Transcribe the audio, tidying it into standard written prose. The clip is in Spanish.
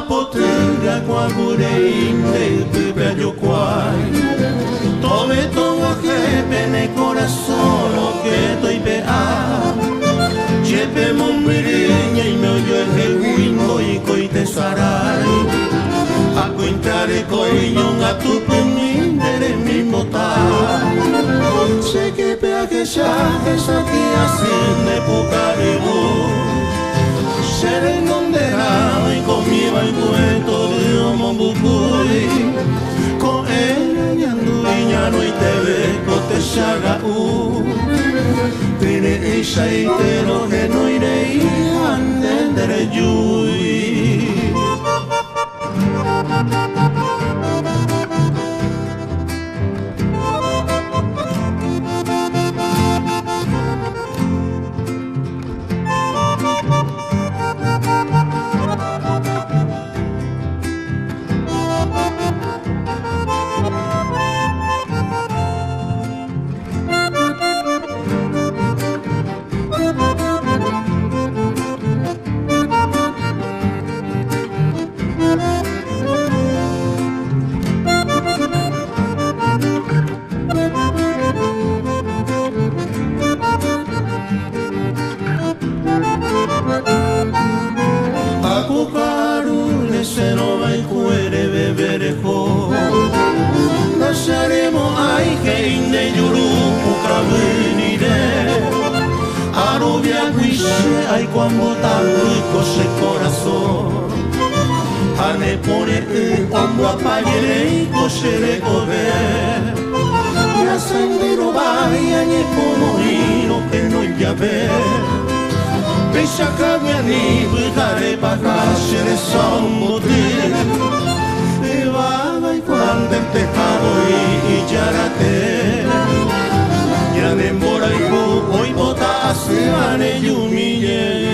potera kwa bureinde bello quai Tove tonga jepe ne corazón lo que estoy pea Jepe mombiriña y me oyo el wingo y coite sarai A cointare coiñón a tu pemindere mi motar Sé que pea que ya esa que hacen de pucarebo Seré condenado y conmigo el cuento de un mombucuy Con él y anduiñano y te ve te saga Pere esa y te lo que no iré a entender yui Ay, cuando tanto cose corazón Ane pone hombro apagere y cosere cover Y a sendero vaya ni como hino que no ya ve Pensa que ni buscare para hacer son motir Y va y cuando te paro y ya la te Ya ne mora y hoy bota se ane yumi